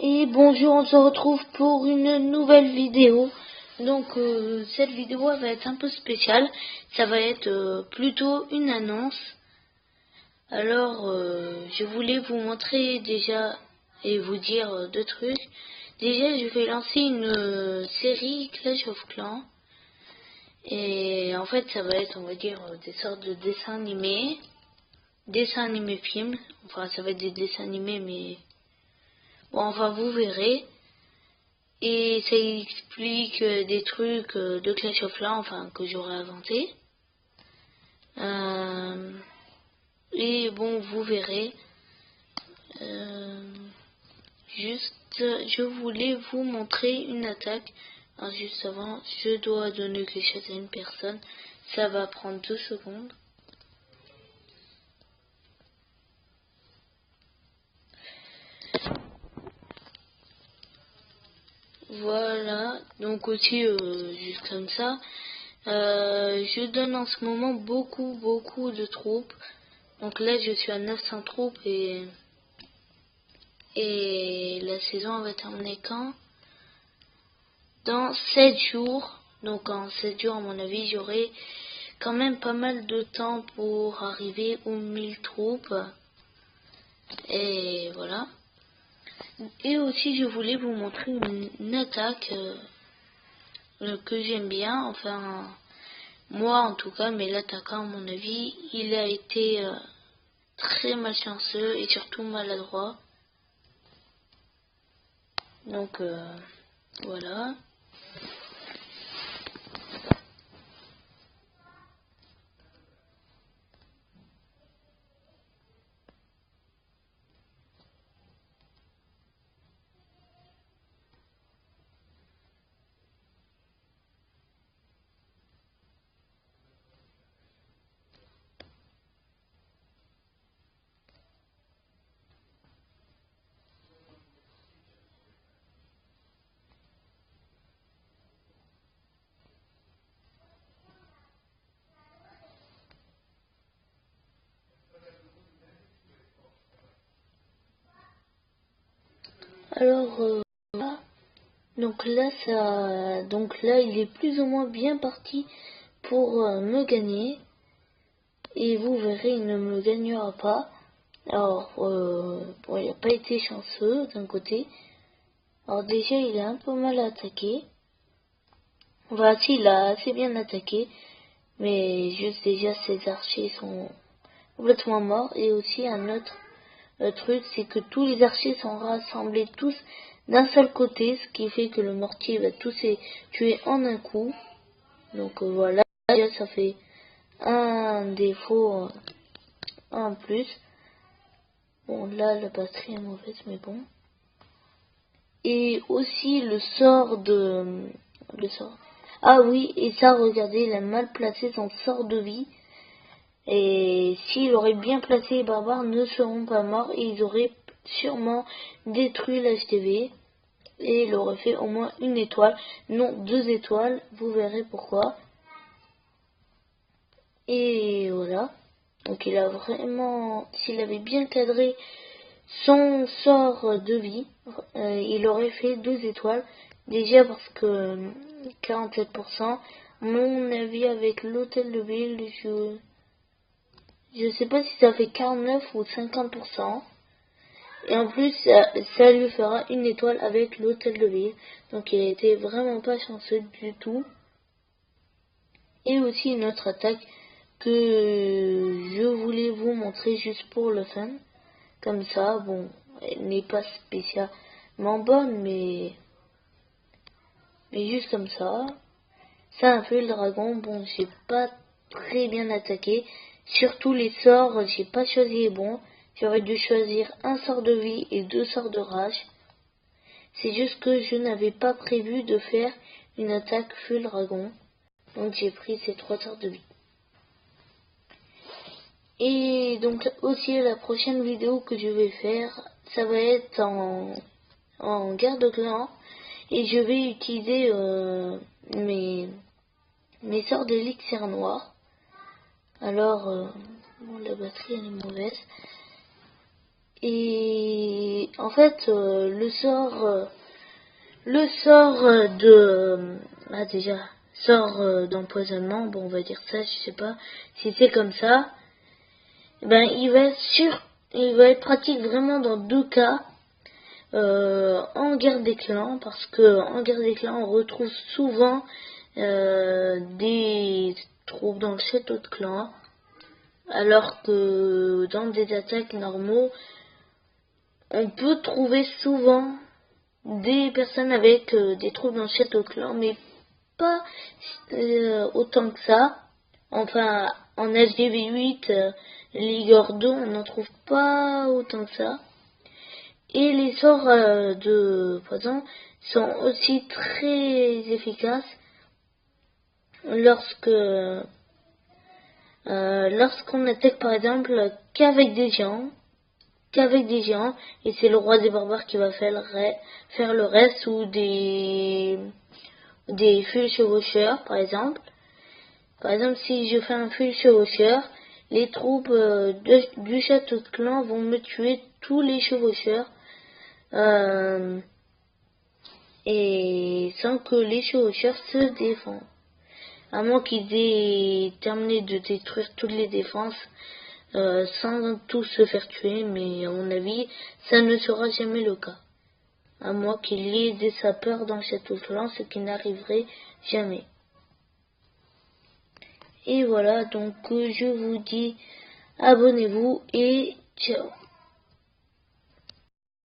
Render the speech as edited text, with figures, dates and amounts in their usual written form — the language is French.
Et bonjour, on se retrouve pour une nouvelle vidéo. Donc cette vidéo va être un peu spéciale. Ça va être plutôt une annonce. Alors je voulais vous montrer déjà et vous dire deux trucs. Déjà je vais lancer une série Clash of Clans. Et en fait ça va être, on va dire, des sortes de dessins animés films. Enfin ça va être des dessins animés mais bon, enfin vous verrez. Et ça explique des trucs de Clash of Clans, enfin que j'aurais inventé. Et bon, vous verrez. Juste, je voulais vous montrer une attaque. Alors, juste avant, je dois donner quelque chose à une personne. Ça va prendre 2 secondes. Voilà, donc aussi juste comme ça, je donne en ce moment beaucoup de troupes. Donc là je suis à 900 troupes et la saison va terminer quand? Dans 7 jours. Donc en 7 jours à mon avis j'aurai quand même pas mal de temps pour arriver aux 1000 troupes. Et voilà. Et aussi je voulais vous montrer une attaque que j'aime bien, enfin moi en tout cas, mais l'attaquant à mon avis il a été très malchanceux et surtout maladroit. Donc voilà. Alors donc là il est plus ou moins bien parti pour me gagner. Et vous verrez, il ne me gagnera pas. Alors, bon, il n'a pas été chanceux d'un côté. Alors déjà, il a un peu mal attaqué. Enfin, si, il a assez bien attaqué. Mais juste déjà, ses archers sont complètement morts. Et aussi, un autre truc, c'est que tous les archers sont rassemblés tous d'un seul côté. Ce qui fait que le mortier va tous les tuer en un coup. Donc voilà, déjà, ça fait un défaut en plus. Bon, là, la batterie est mauvaise, mais bon. Et aussi le sort de... Le sort. Ah oui, et ça, regardez, il a mal placé son sort de vie. Et s'il aurait bien placé, les barbares ne seront pas morts. Et ils auraient sûrement détruit l'HTV. Et il aurait fait au moins 1 étoile. Non, 2 étoiles. Vous verrez pourquoi. Et voilà. Donc il a vraiment... S'il avait bien cadré son sort de vie, il aurait fait 2 étoiles. Déjà parce que 47%. Mon avis avec l'hôtel de ville, je sais pas si ça fait 49 ou 50%. Et en plus, ça lui fera 1 étoile avec l'hôtel de ville. Donc il a été vraiment pas chanceux du tout. Et aussi une autre attaque que je voulais vous montrer juste pour le fun. Comme ça, bon, elle n'est pas spécialement bonne, mais juste comme ça. Ça a fait le dragon. Bon, j'ai pas très bien attaqué. Surtout les sorts, j'ai pas choisi les bons. J'aurais dû choisir un sort de vie et 2 sorts de rage. C'est juste que je n'avais pas prévu de faire une attaque full dragon. Donc j'ai pris ces 3 sorts de vie. Et donc aussi la prochaine vidéo que je vais faire, ça va être en guerre de clan. Et je vais utiliser mes sorts d'élixir noir. Alors, bon, la batterie elle est mauvaise. Et en fait, le sort de... Ah déjà, sort d'empoisonnement, bon on va dire ça, je sais pas si c'est comme ça. Ben il va être pratique vraiment dans deux cas. En guerre des clans, parce que en guerre des clans on retrouve souvent des troupes dans le château de clan, alors que dans des attaques normaux on peut trouver souvent des personnes avec des troupes dans le château de clan, mais pas autant que ça. Enfin, en SGV8, Ligue Ordo, on n'en trouve pas autant que ça. Et les sorts de poison sont aussi très efficaces lorsqu'on attaque par exemple qu'avec des géants, et c'est le roi des barbares qui va faire le reste, ou des fûts chevaucheurs par exemple. Par exemple, si je fais un fût chevaucheur, les troupes du château de clan vont me tuer tous les chevaucheurs. Et sans que les chevaucheurs se défendent. À moins qu'ils aient terminé de détruire toutes les défenses sans tous se faire tuer, mais à mon avis, ça ne sera jamais le cas. À moins qu'il y ait des sapeurs dans le château de clan, ce qui n'arriverait jamais. Et voilà, donc je vous dis abonnez-vous et ciao.